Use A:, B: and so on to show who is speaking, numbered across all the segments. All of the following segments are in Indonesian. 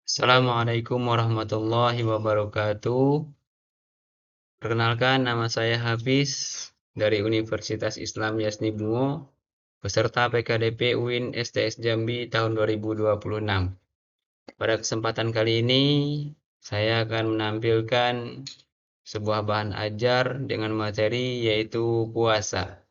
A: Assalamualaikum warahmatullahi wabarakatuh. Perkenalkan, nama saya Hafiz dari Universitas Islam Yasni Bungo, peserta PKDP UIN STS Jambi tahun 2026. Pada kesempatan kali ini, saya akan menampilkan sebuah bahan ajar dengan materi yaitu puasa.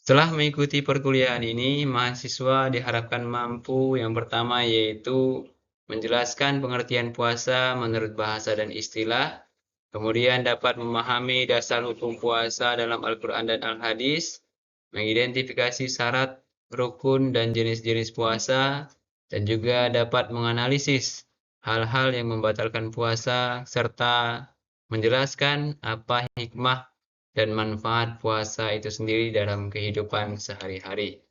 A: Setelah mengikuti perkuliahan ini, mahasiswa diharapkan mampu yang pertama yaitu menjelaskan pengertian puasa menurut bahasa dan istilah, kemudian dapat memahami dasar hukum puasa dalam Al-Quran dan Al-Hadis, mengidentifikasi syarat, rukun, dan jenis-jenis puasa, dan juga dapat menganalisis hal-hal yang membatalkan puasa, serta menjelaskan apa hikmah dan manfaat puasa itu sendiri dalam kehidupan sehari-hari.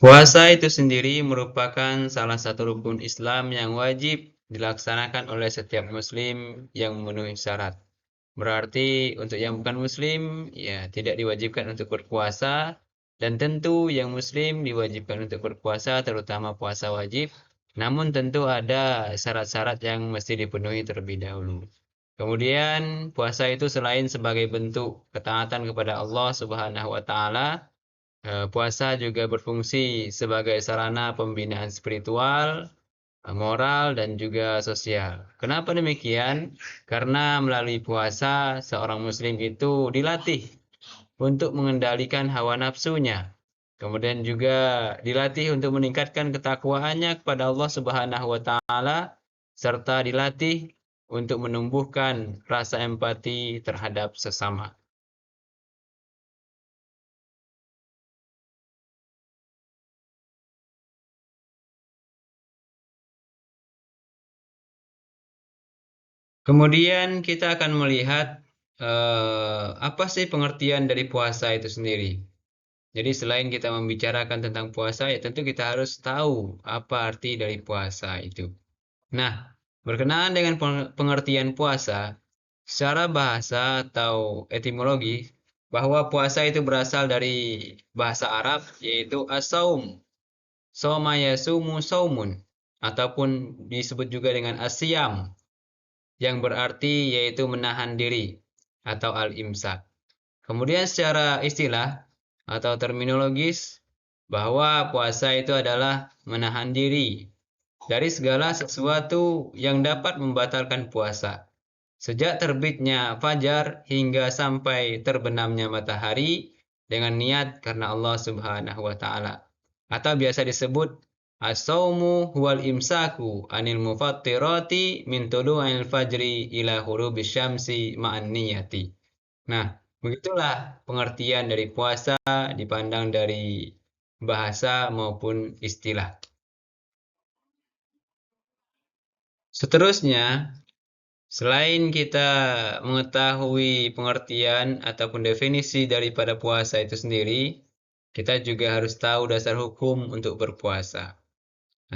A: Puasa itu sendiri merupakan salah satu rukun Islam yang wajib dilaksanakan oleh setiap muslim yang memenuhi syarat. Berarti untuk yang bukan muslim, ya tidak diwajibkan untuk berpuasa, dan tentu yang muslim diwajibkan untuk berpuasa, terutama puasa wajib. Namun tentu ada syarat-syarat yang mesti dipenuhi terlebih dahulu. Kemudian puasa itu selain sebagai bentuk ketaatan kepada Allah Subhanahu wa taala, puasa juga berfungsi sebagai sarana pembinaan spiritual, moral, dan juga sosial. Kenapa demikian? Karena melalui puasa seorang muslim itu dilatih untuk mengendalikan hawa nafsunya. Kemudian juga dilatih untuk meningkatkan ketakwaannya kepada Allah Subhanahu wa taala, serta dilatih untuk menumbuhkan rasa empati terhadap sesama. Kemudian kita akan melihat apa sih pengertian dari puasa itu sendiri. Jadi selain kita membicarakan tentang puasa, ya tentu kita harus tahu apa arti dari puasa itu. Nah, berkenaan dengan pengertian puasa, secara bahasa atau etimologi, bahwa puasa itu berasal dari bahasa Arab, yaitu as-saum, soma yasumu saumun, ataupun disebut juga dengan asyam, yang berarti yaitu menahan diri, atau al-imsak. Kemudian secara istilah atau terminologis, bahwa puasa itu adalah menahan diri dari segala sesuatu yang dapat membatalkan puasa. Sejak terbitnya fajar hingga sampai terbenamnya matahari dengan niat karena Allah Subhanahu wa taala. Atau biasa disebut as-saumu huwal imsaku anil mufattirati min tulu'il fajri ila ghurubis syamsi ma'an niyati. Nah, begitulah pengertian dari puasa dipandang dari bahasa maupun istilah. Seterusnya, selain kita mengetahui pengertian ataupun definisi daripada puasa itu sendiri, kita juga harus tahu dasar hukum untuk berpuasa.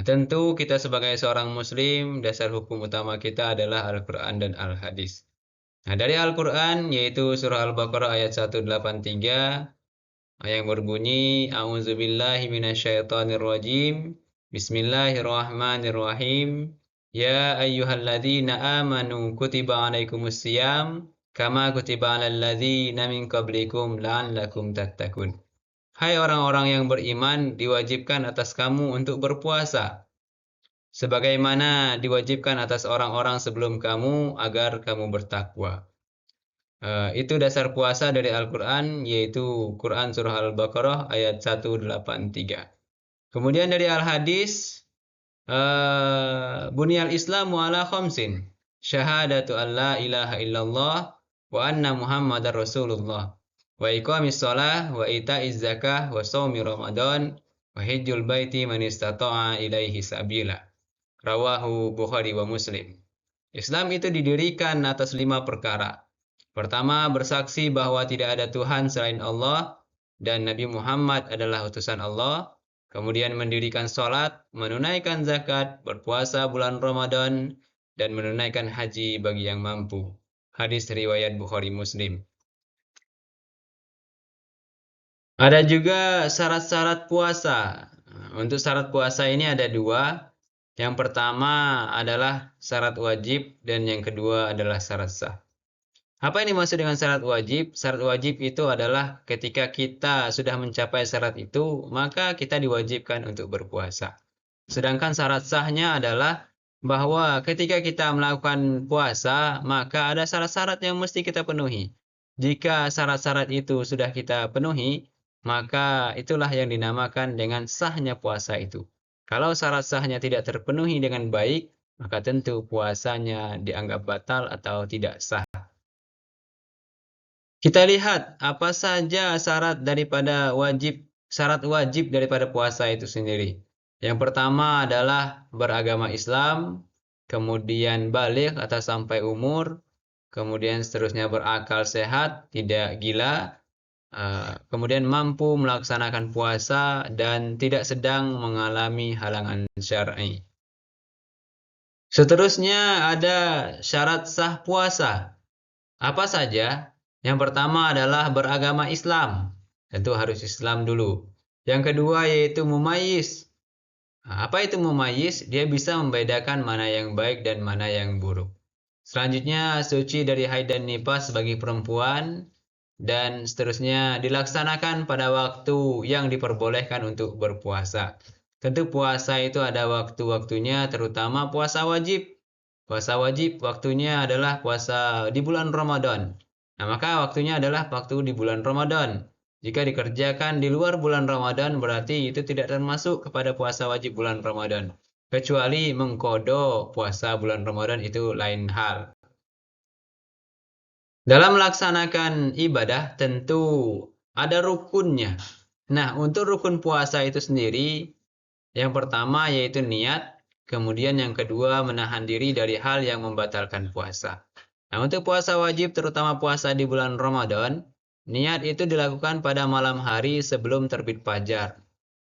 A: Nah, tentu kita sebagai seorang muslim, dasar hukum utama kita adalah Al-Quran dan Al-Hadis. Nah, dari Al-Quran yaitu surah Al-Baqarah ayat 183 yang berbunyi A'udzubillahi minasyaitonirrajim. Bismillahirrahmanirrahim. Ya ayyuhalladzina amanu kutiba alaikumusiyam kama kutiba alal ladzina min qablikum la'allakum tattaqun. Hai orang-orang yang beriman, diwajibkan atas kamu untuk berpuasa sebagaimana diwajibkan atas orang-orang sebelum kamu agar kamu bertakwa. Itu dasar puasa dari Al-Quran, yaitu Quran Surah Al-Baqarah ayat 183. Kemudian dari Al-Hadis, Bunyal Islamu ala khamsin. Syahadatu an la ilaha illallah wa anna Muhammadar Rasulullah. Wa iqamis shalah wa ita'iz zakah wa shaumi Ramadan wa hijjul baiti man istata'a ilaihi sabila. Rawahu Bukhari wa Muslim. Islam itu didirikan atas 5 perkara. Pertama, bersaksi bahwa tidak ada Tuhan selain Allah dan Nabi Muhammad adalah utusan Allah. Kemudian mendirikan sholat, menunaikan zakat, berpuasa bulan Ramadan, dan menunaikan haji bagi yang mampu. Hadis riwayat Bukhari Muslim. Ada juga syarat-syarat puasa. Untuk syarat puasa ini ada dua. Yang pertama adalah syarat wajib dan yang kedua adalah syarat sah. Apa yang dimaksud dengan syarat wajib? Syarat wajib itu adalah ketika kita sudah mencapai syarat itu, maka kita diwajibkan untuk berpuasa. Sedangkan syarat sahnya adalah bahwa ketika kita melakukan puasa, maka ada syarat-syarat yang mesti kita penuhi. Jika syarat-syarat itu sudah kita penuhi, maka itulah yang dinamakan dengan sahnya puasa itu. Kalau syarat sahnya tidak terpenuhi dengan baik, maka tentu puasanya dianggap batal atau tidak sah. Kita lihat apa saja syarat wajib daripada puasa itu sendiri. Yang pertama adalah beragama Islam, kemudian baligh atau sampai umur, kemudian seterusnya berakal sehat, tidak gila, kemudian mampu melaksanakan puasa dan tidak sedang mengalami halangan syar'i. Seterusnya ada syarat sah puasa. Apa saja? Yang pertama adalah beragama Islam. Tentu harus Islam dulu. Yang kedua yaitu mumayyiz. Apa itu mumayyiz? Dia bisa membedakan mana yang baik dan mana yang buruk. Selanjutnya suci dari haid dan nifas bagi perempuan dan seterusnya dilaksanakan pada waktu yang diperbolehkan untuk berpuasa. Tentu puasa itu ada waktu-waktunya, terutama puasa wajib. Puasa wajib waktunya adalah puasa di bulan Ramadan. Nah, maka waktunya adalah waktu di bulan Ramadan. Jika dikerjakan di luar bulan Ramadan, berarti itu tidak termasuk kepada puasa wajib bulan Ramadan. Kecuali mengkodo puasa bulan Ramadan itu lain hal. Dalam melaksanakan ibadah tentu ada rukunnya. Nah, untuk rukun puasa itu sendiri, yang pertama yaitu niat, kemudian yang kedua menahan diri dari hal yang membatalkan puasa. Nah, untuk puasa wajib terutama puasa di bulan Ramadan, niat itu dilakukan pada malam hari sebelum terbit fajar.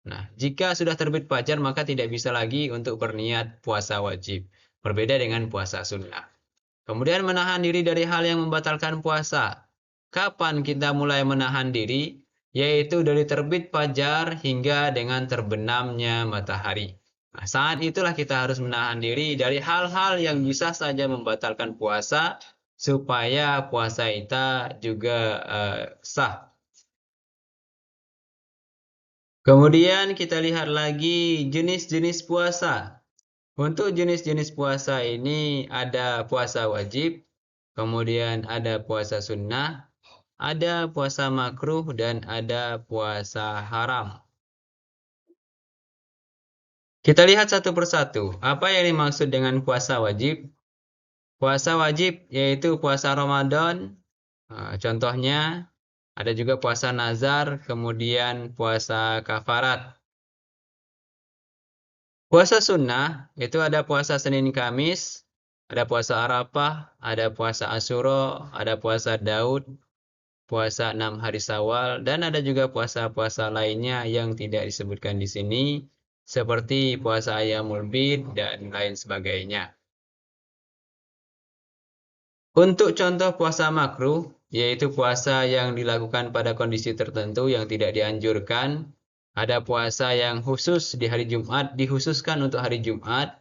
A: Nah, jika sudah terbit fajar maka tidak bisa lagi untuk berniat puasa wajib. Berbeda dengan puasa sunnah. Kemudian menahan diri dari hal yang membatalkan puasa. Kapan kita mulai menahan diri? Yaitu dari terbit fajar hingga dengan terbenamnya matahari. Nah, saat itulah kita harus menahan diri dari hal-hal yang bisa saja membatalkan puasa supaya puasa kita juga sah. Kemudian kita lihat lagi jenis-jenis puasa. Untuk jenis-jenis puasa ini ada puasa wajib, kemudian ada puasa sunnah, ada puasa makruh, dan ada puasa haram. Kita lihat satu persatu. Apa yang dimaksud dengan puasa wajib? Puasa wajib yaitu puasa Ramadan. Contohnya ada juga puasa nazar, kemudian puasa kafarat. Puasa sunnah itu ada puasa Senin Kamis, ada puasa Arafah, ada puasa Asyura, ada puasa Daud, puasa 6 hari Syawal, dan ada juga puasa-puasa lainnya yang tidak disebutkan di sini, seperti puasa Ayyamul Bid dan lain sebagainya. Untuk contoh puasa makruh, yaitu puasa yang dilakukan pada kondisi tertentu yang tidak dianjurkan. Ada puasa yang khusus di hari Jumat, dikhususkan untuk hari Jumat,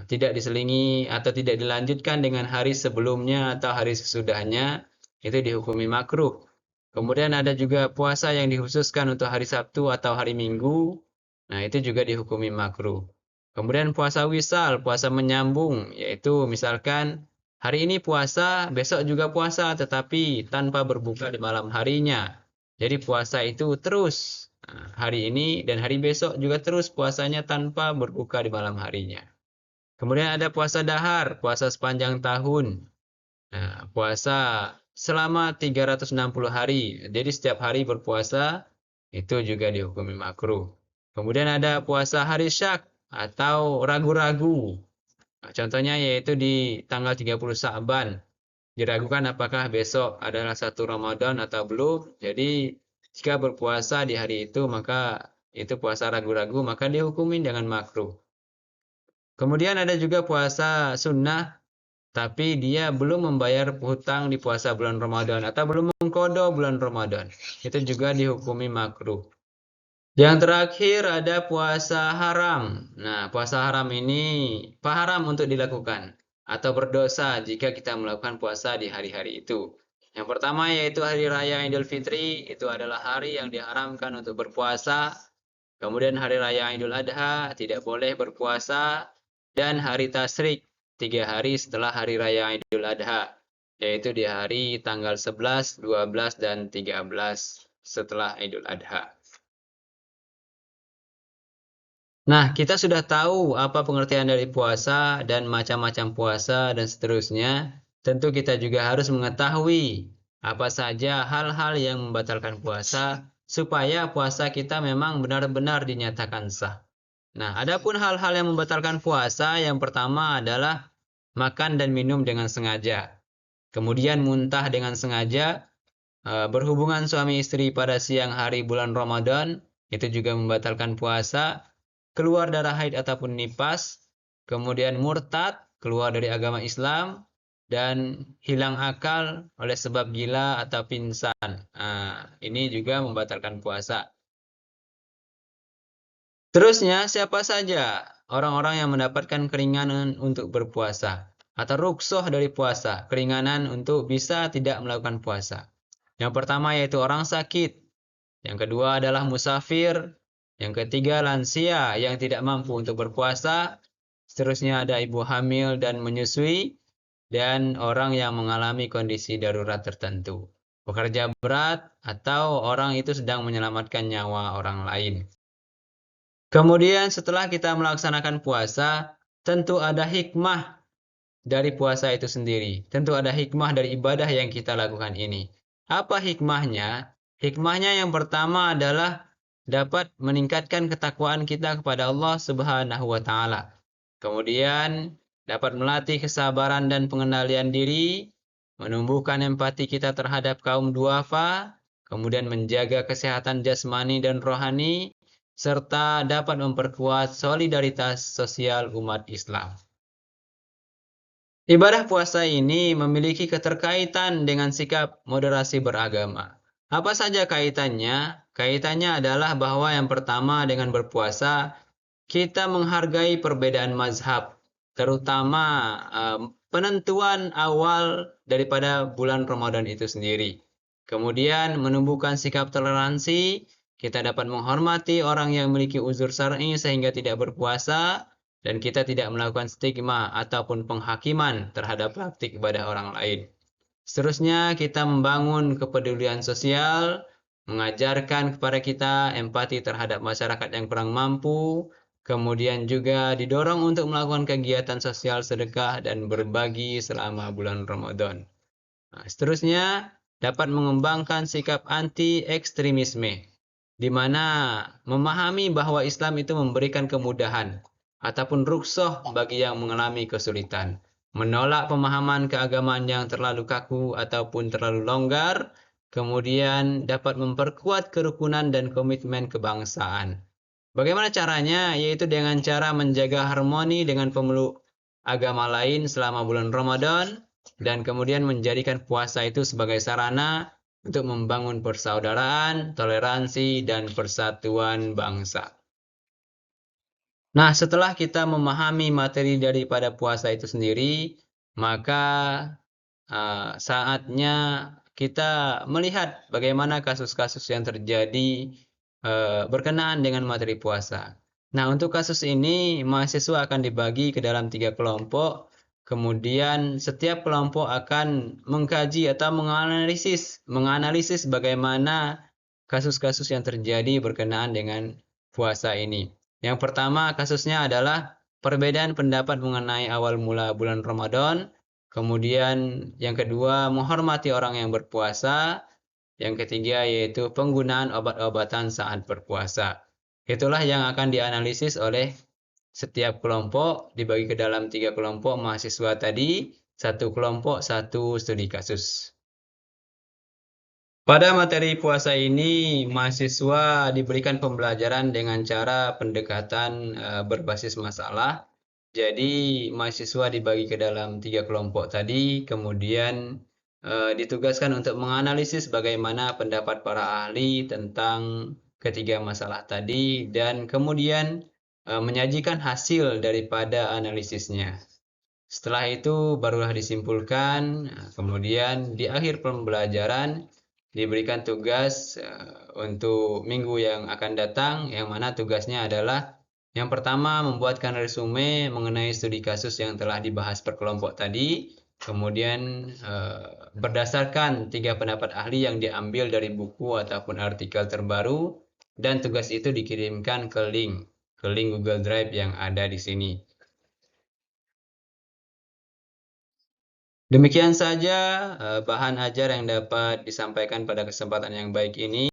A: tidak diselingi atau tidak dilanjutkan dengan hari sebelumnya atau hari sesudahnya, itu dihukumi makruh. Kemudian ada juga puasa yang dikhususkan untuk hari Sabtu atau hari Minggu, nah itu juga dihukumi makruh. Kemudian puasa wisal, puasa menyambung, yaitu misalkan hari ini puasa, besok juga puasa, tetapi tanpa berbuka di malam harinya. Jadi puasa itu terus hari ini dan hari besok juga terus puasanya tanpa berbuka di malam harinya. Kemudian ada puasa dahar, puasa sepanjang tahun. Nah, puasa selama 360 hari. Jadi setiap hari berpuasa itu juga dihukumi makruh. Kemudian ada puasa hari syak atau ragu-ragu. Nah, contohnya yaitu di tanggal 30 Sa'ban. Diragukan apakah besok adalah satu Ramadan atau belum. Jadi jika berpuasa di hari itu maka itu puasa ragu-ragu maka dihukumi dengan makruh. Kemudian ada juga puasa sunnah. tapi dia belum membayar hutang di puasa bulan Ramadan atau belum mengqadha bulan Ramadan, itu juga dihukumi makruh. Yang terakhir ada puasa haram. Nah, puasa haram ini haram untuk dilakukan atau berdosa jika kita melakukan puasa di hari-hari itu. Yang pertama yaitu hari raya Idul Fitri, itu adalah hari yang diharamkan untuk berpuasa. Kemudian hari raya Idul Adha tidak boleh berpuasa, dan hari Tasyrik 3 hari setelah hari raya Idul Adha, yaitu di hari tanggal 11, 12 dan 13 setelah Idul Adha. Nah, kita sudah tahu apa pengertian dari puasa dan macam-macam puasa dan seterusnya. Tentu kita juga harus mengetahui apa saja hal-hal yang membatalkan puasa supaya puasa kita memang benar-benar dinyatakan sah. Nah, adapun hal-hal yang membatalkan puasa, yang pertama adalah makan dan minum dengan sengaja. Kemudian muntah dengan sengaja, berhubungan suami istri pada siang hari bulan Ramadan, itu juga membatalkan puasa. Keluar darah haid ataupun nifas, kemudian murtad, keluar dari agama Islam, dan hilang akal oleh sebab gila atau pingsan. Nah, ini juga membatalkan puasa. Terusnya, siapa saja orang-orang yang mendapatkan keringanan untuk berpuasa atau rukhsah dari puasa, keringanan untuk bisa tidak melakukan puasa. Yang pertama yaitu orang sakit, yang kedua adalah musafir, yang ketiga lansia yang tidak mampu untuk berpuasa, seterusnya ada ibu hamil dan menyusui, dan orang yang mengalami kondisi darurat tertentu, pekerja berat, atau orang itu sedang menyelamatkan nyawa orang lain. Kemudian setelah kita melaksanakan puasa, tentu ada hikmah dari puasa itu sendiri. Tentu ada hikmah dari ibadah yang kita lakukan ini. Apa hikmahnya? Hikmahnya yang pertama adalah dapat meningkatkan ketakwaan kita kepada Allah Subhanahu wa taala. Kemudian dapat melatih kesabaran dan pengendalian diri, menumbuhkan empati kita terhadap kaum duafa, kemudian menjaga kesehatan jasmani dan rohani, serta dapat memperkuat solidaritas sosial umat Islam. Ibadah puasa ini memiliki keterkaitan dengan sikap moderasi beragama. Apa saja kaitannya? Kaitannya adalah bahwa yang pertama dengan berpuasa, kita menghargai perbedaan mazhab, terutama penentuan awal daripada bulan Ramadan itu sendiri. Kemudian menumbuhkan sikap toleransi, kita dapat menghormati orang yang memiliki uzur syar'i sehingga tidak berpuasa, dan kita tidak melakukan stigma ataupun penghakiman terhadap praktik ibadah orang lain. Seterusnya, kita membangun kepedulian sosial, mengajarkan kepada kita empati terhadap masyarakat yang kurang mampu, kemudian juga didorong untuk melakukan kegiatan sosial sedekah dan berbagi selama bulan Ramadan. Nah, seterusnya, dapat mengembangkan sikap anti-ekstremisme, di mana memahami bahwa Islam itu memberikan kemudahan ataupun rukhsah bagi yang mengalami kesulitan, menolak pemahaman keagamaan yang terlalu kaku ataupun terlalu longgar, kemudian dapat memperkuat kerukunan dan komitmen kebangsaan. Bagaimana caranya? Yaitu dengan cara menjaga harmoni dengan pemeluk agama lain selama bulan Ramadan, dan kemudian menjadikan puasa itu sebagai sarana untuk membangun persaudaraan, toleransi, dan persatuan bangsa. Nah, setelah kita memahami materi daripada puasa itu sendiri, maka saatnya kita melihat bagaimana kasus-kasus yang terjadi berkenaan dengan materi puasa. Nah, untuk kasus ini, mahasiswa akan dibagi ke dalam 3 kelompok. Kemudian setiap kelompok akan mengkaji atau menganalisis bagaimana kasus-kasus yang terjadi berkenaan dengan puasa ini. Yang pertama kasusnya adalah perbedaan pendapat mengenai awal mula bulan Ramadan. Kemudian yang kedua, menghormati orang yang berpuasa. Yang ketiga yaitu penggunaan obat-obatan saat berpuasa. Itulah yang akan dianalisis oleh setiap kelompok, dibagi ke dalam 3 kelompok mahasiswa tadi, 1 kelompok 1 studi kasus. Pada materi puasa ini, mahasiswa diberikan pembelajaran dengan cara pendekatan berbasis masalah. Jadi mahasiswa dibagi ke dalam 3 kelompok tadi, kemudian ditugaskan untuk menganalisis bagaimana pendapat para ahli tentang ketiga masalah tadi dan kemudian menyajikan hasil daripada analisisnya. Setelah itu barulah disimpulkan, kemudian di akhir pembelajaran diberikan tugas untuk minggu yang akan datang, yang mana tugasnya adalah yang pertama membuatkan resume mengenai studi kasus yang telah dibahas per kelompok tadi, kemudian berdasarkan 3 pendapat ahli yang diambil dari buku ataupun artikel terbaru, dan tugas itu dikirimkan ke link Google Drive yang ada di sini. Demikian saja bahan ajar yang dapat disampaikan pada kesempatan yang baik ini.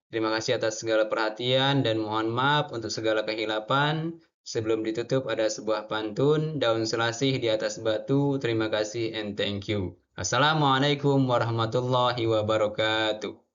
A: Terima kasih atas segala perhatian dan mohon maaf untuk segala kehilapan. Sebelum ditutup ada sebuah pantun, daun selasih di atas batu, terima kasih and thank you. Assalamualaikum warahmatullahi wabarakatuh.